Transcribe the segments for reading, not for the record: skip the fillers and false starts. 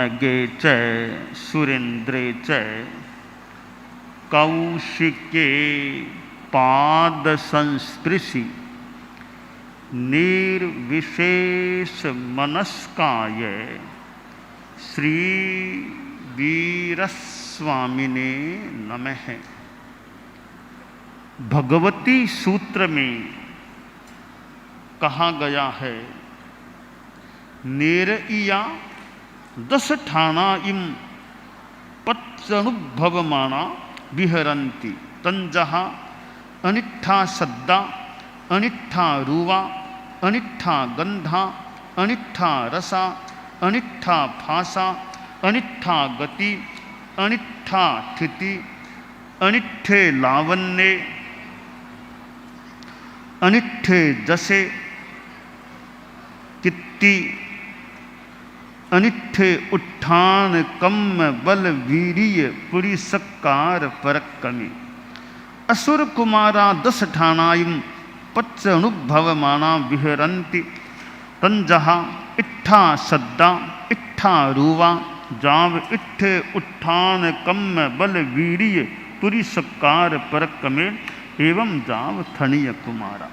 नगे च सुरेन्द्रे च कौशिके पाद संस्पृशि निर्विशेष मनस्काय श्री वीरस्वामिने नमः। भगवती सूत्र में कहा गया है, नेरइया 10 ठाणा इम पच्चनुभवमाना विहरन्ति तंजहा अनिट्ठा सद्दा अनिट्ठा रूवा अनिट्ठा गंधा अनिट्ठा रसा अनिट्ठा फासा अनिट्ठा गति अनिट्ठा स्थिति अनिट्ठे लावन्ये अनिट्ठे जसे कित्ती अनिट्ठे उत्थान कम बल वीर्य पुरी सकार परक्कमी। असुर कुमारा 10 ठाणाइम पच्च अनुभवमाना विहरन्ति तंजहा इट्ठा सद्दा इट्ठा रूवा जाव इट्ठे उत्थान कम बल वीर्य पुरी सकार परक्कमे एवं जाव थणीय कुमारा।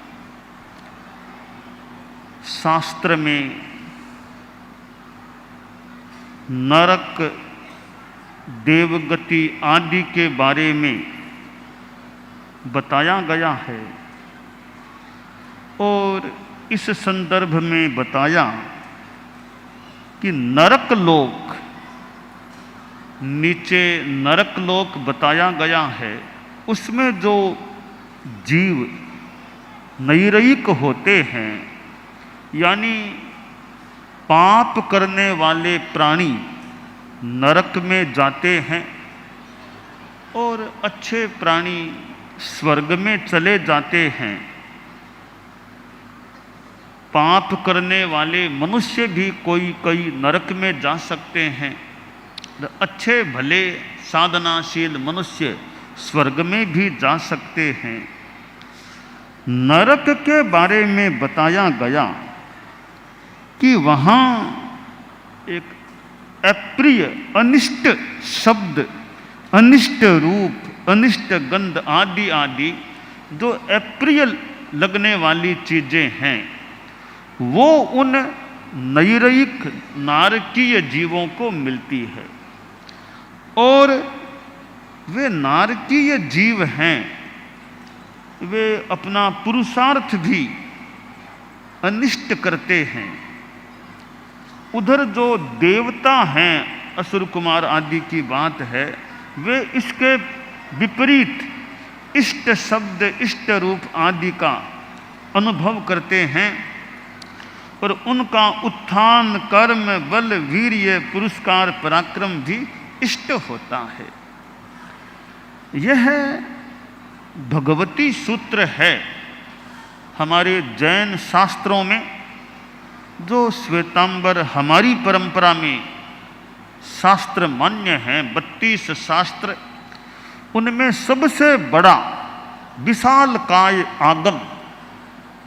शास्त्र में नरक देवगति आदि के बारे में बताया गया है और इस संदर्भ में बताया कि नरक लोक, नीचे नरक लोक बताया गया है, उसमें जो जीव नैरयिक होते हैं यानी पाप करने वाले प्राणी नरक में जाते हैं और अच्छे प्राणी स्वर्ग में चले जाते हैं। पाप करने वाले मनुष्य भी कोई नरक में जा सकते हैं, अच्छे भले साधनाशील मनुष्य स्वर्ग में भी जा सकते हैं। नरक के बारे में बताया गया कि वहाँ एक अप्रिय अनिष्ट शब्द, अनिष्ट रूप, अनिष्ट गंध आदि आदि जो अप्रिय लगने वाली चीज़ें हैं वो उन नैरयिक नारकीय जीवों को मिलती है और वे नारकीय जीव हैं, वे अपना पुरुषार्थ भी अनिष्ट करते हैं। उधर जो देवता हैं असुर कुमार आदि की बात है, वे इसके विपरीत इष्ट शब्द इष्ट रूप आदि का अनुभव करते हैं और उनका उत्थान कर्म बल वीर्य पुरस्कार पराक्रम भी इष्ट होता है। यह भगवती सूत्र है हमारे जैन शास्त्रों में, जो श्वेतांबर हमारी परंपरा में शास्त्र मान्य हैं 32 शास्त्र, उनमें सबसे बड़ा विशाल काय आगम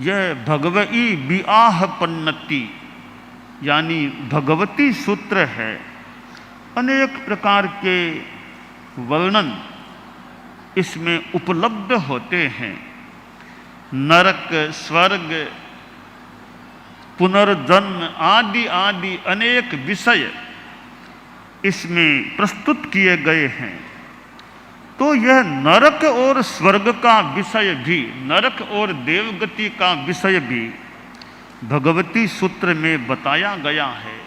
यह भगवई विआह पन्नति यानी भगवती सूत्र है। अनेक प्रकार के वर्णन इसमें उपलब्ध होते हैं। नरक, स्वर्ग, पुनर्जन्म आदि आदि अनेक विषय इसमें प्रस्तुत किए गए हैं। तो यह नरक और स्वर्ग का विषय भी, नरक और देवगति का विषय भी भगवती सूत्र में बताया गया है।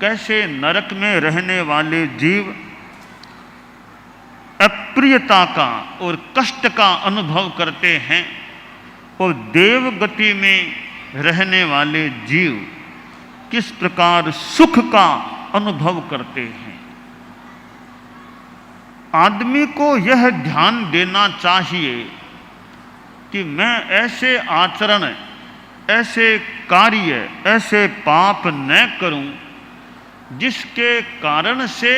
कैसे नरक में रहने वाले जीव अप्रियता का और कष्ट का अनुभव करते हैं और देवगति में रहने वाले जीव किस प्रकार सुख का अनुभव करते हैं। आदमी को यह ध्यान देना चाहिए कि मैं ऐसे आचरण, ऐसे कार्य, ऐसे पाप न करूं जिसके कारण से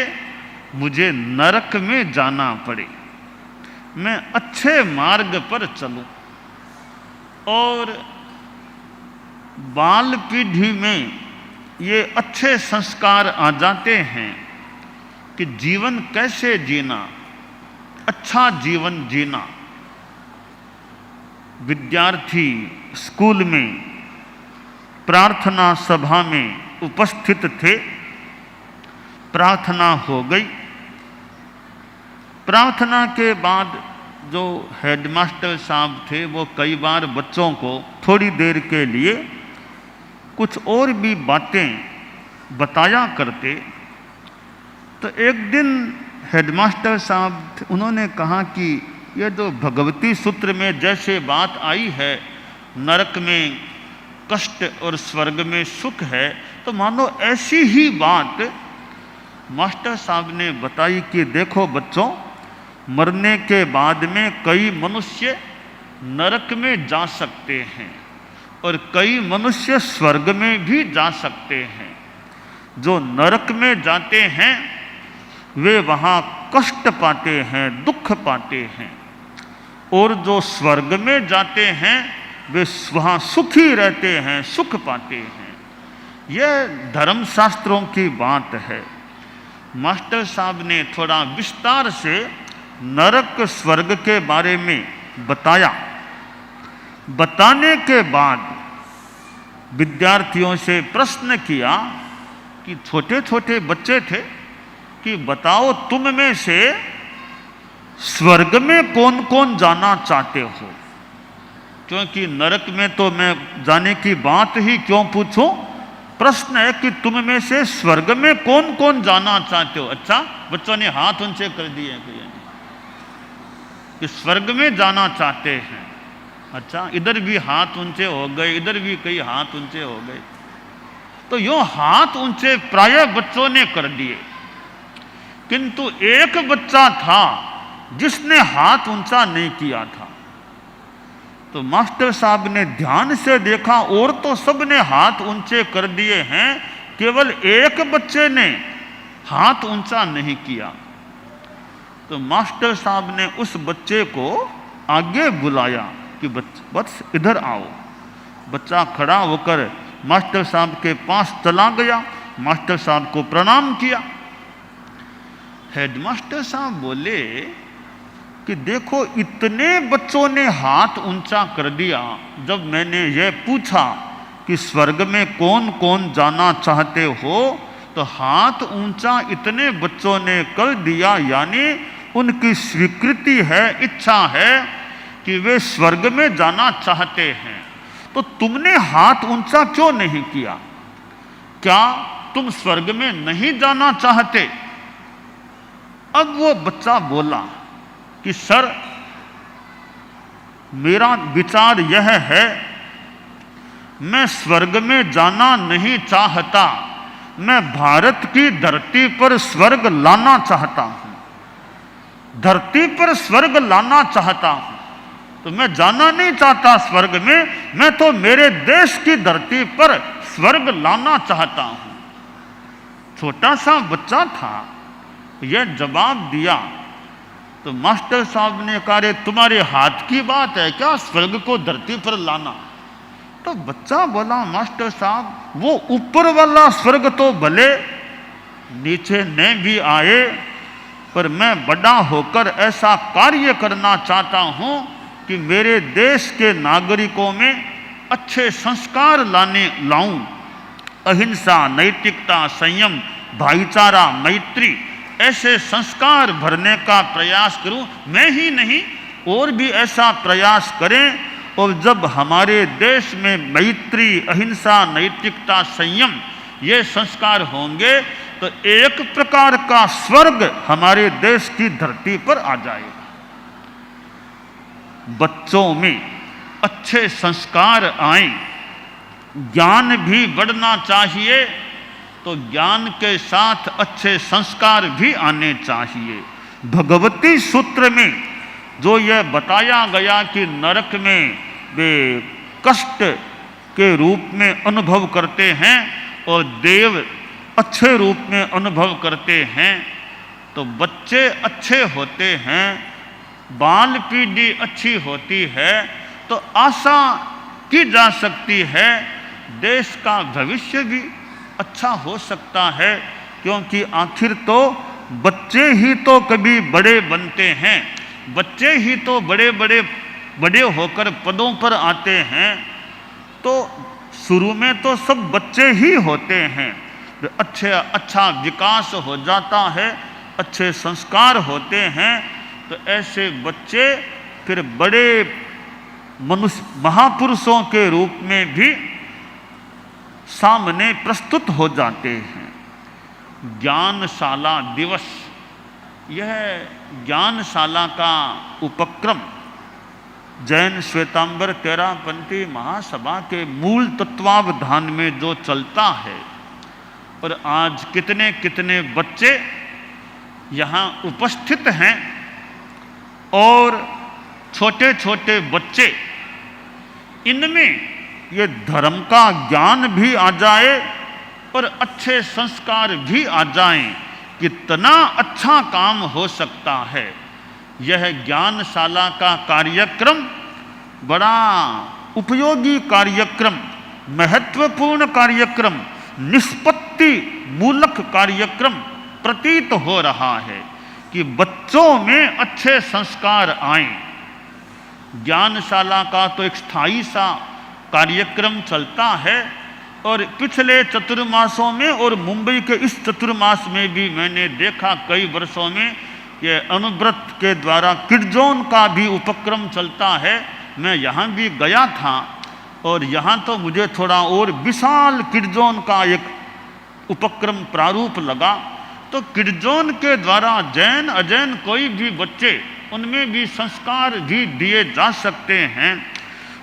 मुझे नरक में जाना पड़े। मैं अच्छे मार्ग पर चलूं और बाल पीढ़ी में ये अच्छे संस्कार आ जाते हैं कि जीवन कैसे जीना, अच्छा जीवन जीना। विद्यार्थी स्कूल में प्रार्थना सभा में उपस्थित थे, प्रार्थना हो गई। प्रार्थना के बाद जो हेडमास्टर साहब थे वो कई बार बच्चों को थोड़ी देर के लिए कुछ और भी बातें बताया करते। तो एक दिन हेडमास्टर साहब उन्होंने कहा कि ये जो भगवती सूत्र में जैसे बात आई है, नरक में कष्ट और स्वर्ग में सुख है, तो मानो ऐसी ही बात मास्टर साहब ने बताई कि देखो बच्चों, मरने के बाद में कई मनुष्य नरक में जा सकते हैं और कई मनुष्य स्वर्ग में भी जा सकते हैं। जो नरक में जाते हैं वे वहाँ कष्ट पाते हैं, दुख पाते हैं, और जो स्वर्ग में जाते हैं वे वहाँ सुखी रहते हैं, सुख पाते हैं। यह धर्मशास्त्रों की बात है। मास्टर साहब ने थोड़ा विस्तार से नरक स्वर्ग के बारे में बताया। बताने के बाद विद्यार्थियों से प्रश्न किया कि छोटे छोटे बच्चे थे कि बताओ तुम में से स्वर्ग में कौन कौन जाना चाहते हो। क्योंकि नरक में तो मैं जाने की बात ही क्यों पूछूं, प्रश्न है कि तुम में से स्वर्ग में कौन कौन जाना चाहते हो। अच्छा, बच्चों ने हाथ ऊंचे कर दिए कि स्वर्ग में जाना चाहते हैं। अच्छा, इधर भी हाथ ऊंचे हो गए, इधर भी कई हाथ ऊंचे हो गए। तो यो हाथ ऊंचे प्राय बच्चों ने कर दिए, किंतु एक बच्चा था जिसने हाथ ऊंचा नहीं किया था। तो मास्टर साहब ने ध्यान से देखा और तो सब ने हाथ ऊंचे कर दिए हैं, केवल एक बच्चे ने हाथ ऊंचा नहीं किया। तो मास्टर साहब ने उस बच्चे को आगे बुलाया कि बस इधर आओ। बच्चा खड़ा होकर मास्टर साहब के पास चला गया, मास्टर साहब को प्रणाम किया। हेडमास्टर साहब बोले कि देखो इतने बच्चों ने हाथ ऊंचा कर दिया। जब मैंने ये पूछा कि स्वर्ग में कौन कौन जाना चाहते हो, तो हाथ ऊंचा इतने बच्चों ने कर दिया, यानी उनकी स्वीकृति है, इच्छा है कि वे स्वर्ग में जाना चाहते हैं। तो तुमने हाथ ऊंचा क्यों नहीं किया? क्या तुम स्वर्ग में नहीं जाना चाहते? अब वो बच्चा बोला कि सर, मेरा विचार यह है, मैं स्वर्ग में जाना नहीं चाहता, मैं भारत की धरती पर स्वर्ग लाना चाहता हूं। धरती पर स्वर्ग लाना चाहता हूं, तो मैं जाना नहीं चाहता स्वर्ग में, मैं तो मेरे देश की धरती पर स्वर्ग लाना चाहता हूं। छोटा सा बच्चा था, यह जवाब दिया। तो मास्टर साहब ने कहा, रे तुम्हारे हाथ की बात है क्या स्वर्ग को धरती पर लाना? तो बच्चा बोला, मास्टर साहब वो ऊपर वाला स्वर्ग तो भले नीचे न भी आए, पर मैं बड़ा होकर ऐसा कार्य करना चाहता हूं कि मेरे देश के नागरिकों में अच्छे संस्कार लाऊं। अहिंसा, नैतिकता, संयम, भाईचारा, मैत्री, ऐसे संस्कार भरने का प्रयास करूं। मैं ही नहीं, और भी ऐसा प्रयास करें। और जब हमारे देश में मैत्री, अहिंसा, नैतिकता, संयम ये संस्कार होंगे, तो एक प्रकार का स्वर्ग हमारे देश की धरती पर आ जाएगा। बच्चों में अच्छे संस्कार आए, ज्ञान भी बढ़ना चाहिए, तो ज्ञान के साथ अच्छे संस्कार भी आने चाहिए। भगवती सूत्र में जो यह बताया गया कि नरक में वे कष्ट के रूप में अनुभव करते हैं और देव अच्छे रूप में अनुभव करते हैं, तो बच्चे अच्छे होते हैं, बाल पीढ़ी अच्छी होती है, तो आशा की जा सकती है देश का भविष्य भी अच्छा हो सकता है, क्योंकि आखिर तो बच्चे ही तो कभी बड़े बनते हैं, बच्चे ही तो बड़े होकर पदों पर आते हैं। तो शुरू में तो सब बच्चे ही होते हैं, अच्छा विकास हो जाता है, अच्छे संस्कार होते हैं, तो ऐसे बच्चे फिर बड़े मनुष्य महापुरुषों के रूप में भी सामने प्रस्तुत हो जाते हैं। ज्ञानशाला दिवस, यह ज्ञानशाला का उपक्रम जैन श्वेतांबर तेरापंथी महासभा के मूल तत्वावधान में जो चलता है, और आज कितने कितने बच्चे यहाँ उपस्थित हैं, और छोटे छोटे बच्चे, इनमें ये धर्म का ज्ञान भी आ जाए और अच्छे संस्कार भी आ जाएं, कितना अच्छा काम हो सकता है। यह ज्ञानशाला का कार्यक्रम बड़ा उपयोगी कार्यक्रम, महत्वपूर्ण कार्यक्रम, निष्पत्ति मूलक कार्यक्रम प्रतीत हो रहा है कि बच्चों में अच्छे संस्कार आएं। ज्ञानशाला का तो एक स्थायी सा कार्यक्रम चलता है, और पिछले चतुर्मासों में और मुंबई के इस चतुर्मास में भी मैंने देखा, कई वर्षों में ये अनुव्रत के द्वारा किड जोन का भी उपक्रम चलता है। मैं यहाँ भी गया था, और यहाँ तो मुझे थोड़ा और विशाल किड जोन का एक उपक्रम प्रारूप लगा। तो किड जोन के द्वारा जैन अजैन कोई भी बच्चे, उनमें भी संस्कार भी दिए जा सकते हैं।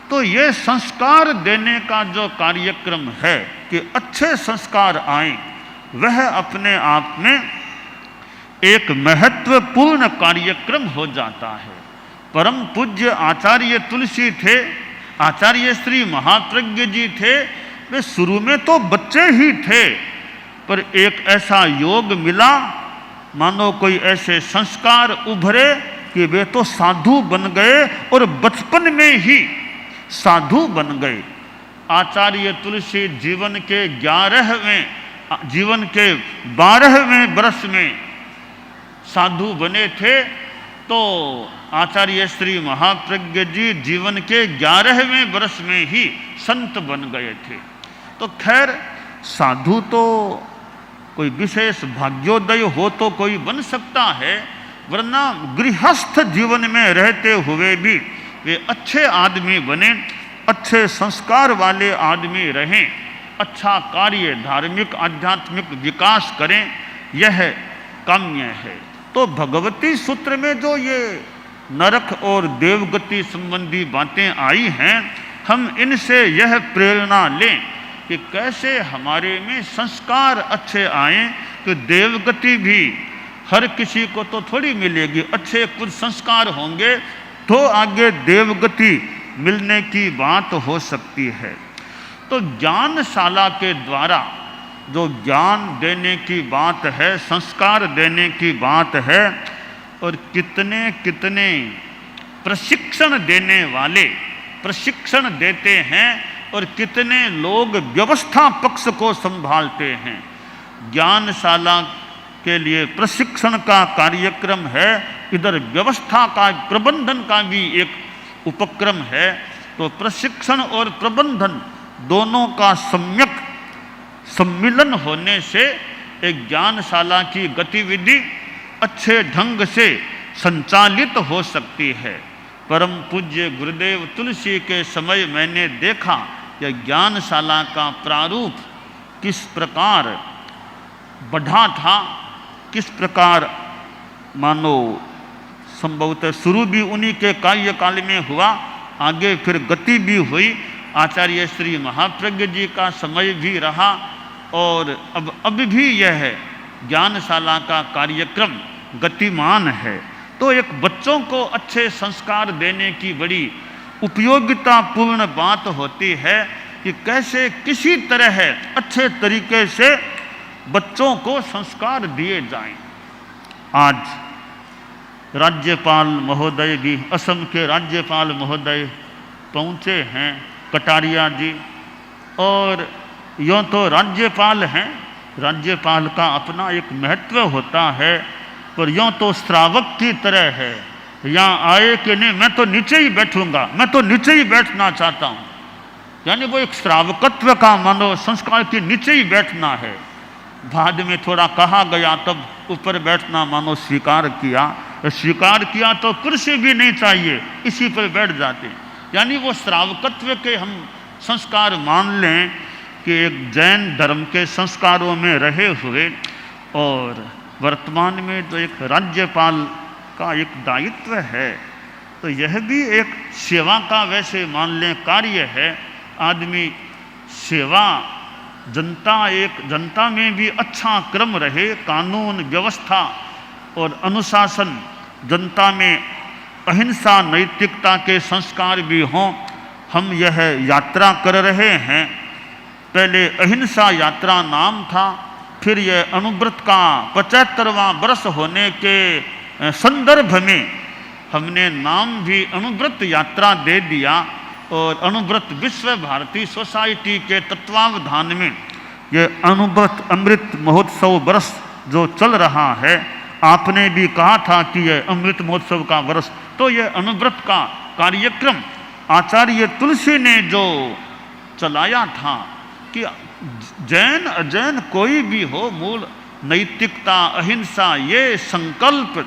तो ये संस्कार देने का जो कार्यक्रम है कि अच्छे संस्कार आएं, वह अपने आप में एक महत्वपूर्ण कार्यक्रम हो जाता है। परम पूज्य आचार्य तुलसी थे, आचार्य श्री महाप्रज्ञ जी थे, वे शुरू में तो बच्चे ही थे, पर एक ऐसा योग मिला, मानो कोई ऐसे संस्कार उभरे कि वे तो साधु बन गए, और बचपन में ही साधु बन गए। आचार्य तुलसी जीवन के 12वें वर्ष में साधु बने थे, तो आचार्य श्री महाप्रज्ञ जी जीवन के 11वें वर्ष में ही संत बन गए थे। तो खैर, साधु तो कोई विशेष भाग्योदय हो तो कोई बन सकता है, वरना गृहस्थ जीवन में रहते हुए भी वे अच्छे आदमी बने, अच्छे संस्कार वाले आदमी रहें, अच्छा कार्य धार्मिक आध्यात्मिक विकास करें, यह काम्य है। तो भगवती सूत्र में जो ये नरक और देवगति संबंधी बातें आई हैं, हम इनसे यह प्रेरणा लें कि कैसे हमारे में संस्कार अच्छे आएं। तो देवगति भी हर किसी को तो थोड़ी मिलेगी, अच्छे कुछ संस्कार होंगे तो आगे देवगति मिलने की बात हो सकती है। तो ज्ञानशाला के द्वारा जो ज्ञान देने की बात है, संस्कार देने की बात है, और कितने कितने प्रशिक्षण देने वाले प्रशिक्षण देते हैं, और कितने लोग व्यवस्था पक्ष को संभालते हैं। ज्ञानशाला के लिए प्रशिक्षण का कार्यक्रम है, इधर व्यवस्था का प्रबंधन का भी एक उपक्रम है। तो प्रशिक्षण और प्रबंधन दोनों का सम्यक सम्मिलन होने से एक ज्ञानशाला की गतिविधि अच्छे ढंग से संचालित हो सकती है। परम पूज्य गुरुदेव तुलसी के समय मैंने देखा यह ज्ञानशाला का प्रारूप किस प्रकार बढ़ा था, किस प्रकार मानो संभवतः शुरू भी उन्हीं के कार्यकाल में हुआ, आगे फिर गति भी हुई, आचार्य श्री महाप्रज्ञ जी का समय भी रहा, और अब भी यह है ज्ञानशाला का कार्यक्रम गतिमान है। तो एक बच्चों को अच्छे संस्कार देने की बड़ी उपयोगितापूर्ण बात होती है कि कैसे किसी तरह अच्छे तरीके से बच्चों को संस्कार दिए जाएं। आज राज्यपाल महोदय भी, असम के राज्यपाल महोदय पहुँचे हैं, कटारिया जी, और यूँ तो राज्यपाल हैं, राज्यपाल का अपना एक महत्व होता है, पर यूँ तो श्रावक की तरह है, यहाँ आए कि नहीं मैं तो नीचे ही बैठूंगा, मैं तो नीचे ही बैठना चाहता हूँ। यानी वो एक श्रावकत्व का मानो संस्कार के नीचे ही बैठना है। बाद में थोड़ा कहा गया तब ऊपर बैठना मानो स्वीकार किया, स्वीकार किया तो कुर्सी भी नहीं चाहिए, इसी पर बैठ जाते। यानी वो श्रावकत्व के हम संस्कार मान लें कि एक जैन धर्म के संस्कारों में रहे हुए, और वर्तमान में जो एक राज्यपाल का एक दायित्व है, तो यह भी एक सेवा का वैसे मान लें कार्य है। आदमी सेवा, जनता में भी अच्छा क्रम रहे, कानून व्यवस्था और अनुशासन, जनता में अहिंसा नैतिकता के संस्कार भी हों। हम यह यात्रा कर रहे हैं, पहले अहिंसा यात्रा नाम था, फिर यह अनुव्रत का 75वां वर्ष होने के संदर्भ में हमने नाम भी अनुव्रत यात्रा दे दिया। और अनुव्रत विश्व भारती सोसाइटी के तत्वावधान में ये अनुव्रत अमृत महोत्सव वर्ष जो चल रहा है, आपने भी कहा था कि यह अमृत महोत्सव का वर्ष, तो यह अनुव्रत का कार्यक्रम आचार्य तुलसी ने जो चलाया था कि जैन अजैन कोई भी हो, मूल नैतिकता अहिंसा ये संकल्प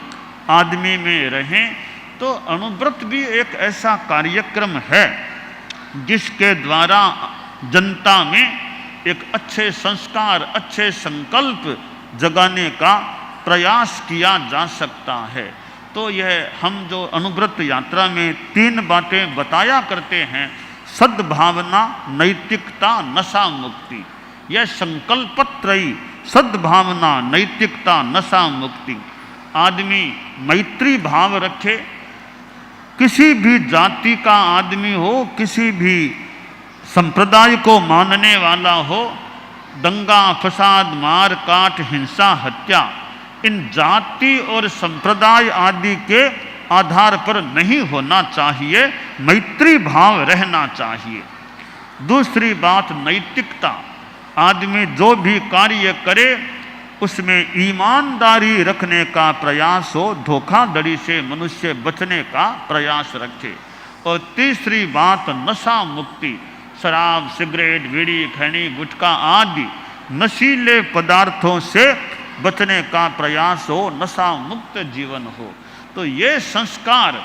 आदमी में रहें। तो अनुव्रत भी एक ऐसा कार्यक्रम है जिसके द्वारा जनता में एक अच्छे संस्कार, अच्छे संकल्प जगाने का प्रयास किया जा सकता है। तो यह हम जो अनुव्रत यात्रा में 3 बातें बताया करते हैं, सद्भावना, नैतिकता, नशा मुक्ति, यह संकल्पत्रयी सद्भावना, नैतिकता, नशा मुक्ति। आदमी मैत्री भाव रखे, किसी भी जाति का आदमी हो, किसी भी संप्रदाय को मानने वाला हो, दंगा फसाद मार काट हिंसा हत्या इन जाति और संप्रदाय आदि के आधार पर नहीं होना चाहिए, मैत्री भाव रहना चाहिए। दूसरी बात नैतिकता, आदमी जो भी कार्य करे उसमें ईमानदारी रखने का प्रयास हो, धोखाधड़ी से मनुष्य बचने का प्रयास रखे। और तीसरी बात नशा मुक्ति, शराब सिगरेट बीड़ी खैनी गुटखा आदि नशीले पदार्थों से बचने का प्रयास हो, नशा मुक्त जीवन हो। तो ये संस्कार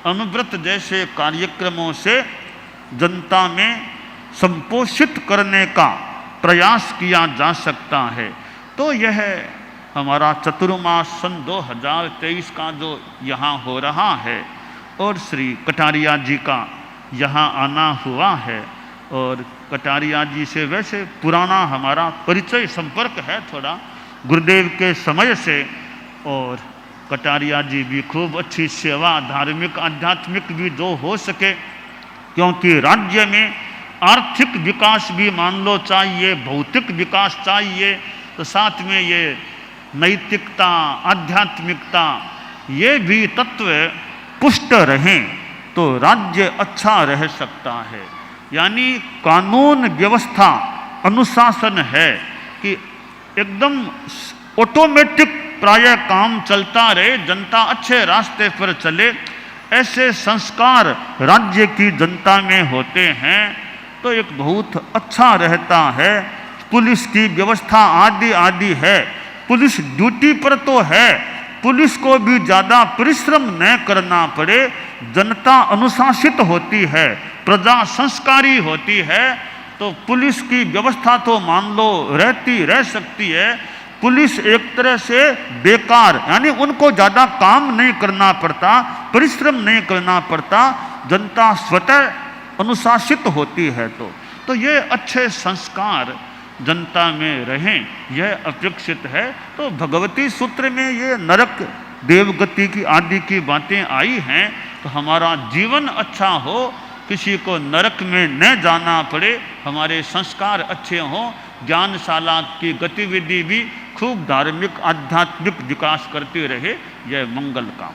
अनुव्रत जैसे कार्यक्रमों से जनता में संपोषित करने का प्रयास किया जा सकता है। तो यह हमारा चतुर्मास सन 2023 का जो यहाँ हो रहा है, और श्री कटारिया जी का यहाँ आना हुआ है, और कटारिया जी से वैसे पुराना हमारा परिचय संपर्क है थोड़ा गुरुदेव के समय से, और कटारिया जी भी खूब अच्छी सेवा धार्मिक आध्यात्मिक भी जो हो सके, क्योंकि राज्य में आर्थिक विकास भी मान लो चाहिए, भौतिक विकास चाहिए, तो साथ में ये नैतिकता आध्यात्मिकता ये भी तत्व पुष्ट रहें तो राज्य अच्छा रह सकता है। यानी कानून व्यवस्था अनुशासन है कि एकदम ऑटोमेटिक प्राय काम चलता रहे, जनता अच्छे रास्ते पर चले, ऐसे संस्कार राज्य की जनता में होते हैं तो एक बहुत अच्छा रहता है। पुलिस की व्यवस्था आदि आदि है, पुलिस ड्यूटी पर तो है, पुलिस को भी ज़्यादा परिश्रम न करना पड़े, जनता अनुशासित होती है, प्रजा संस्कारी होती है, तो पुलिस की व्यवस्था तो मान लो रह सकती है। पुलिस एक तरह से बेकार, यानी उनको ज़्यादा काम नहीं करना पड़ता, परिश्रम नहीं करना पड़ता, जनता स्वतः अनुशासित होती है। तो ये अच्छे संस्कार जनता में रहें, यह अपेक्षित है। तो भगवती सूत्र में ये नरक देवगति की आदि की बातें आई हैं, तो हमारा जीवन अच्छा हो, किसी को नरक में न जाना पड़े, हमारे संस्कार अच्छे हों, ज्ञानशाला की गतिविधि भी खूब धार्मिक आध्यात्मिक विकास करती रहे, यह मंगल काम।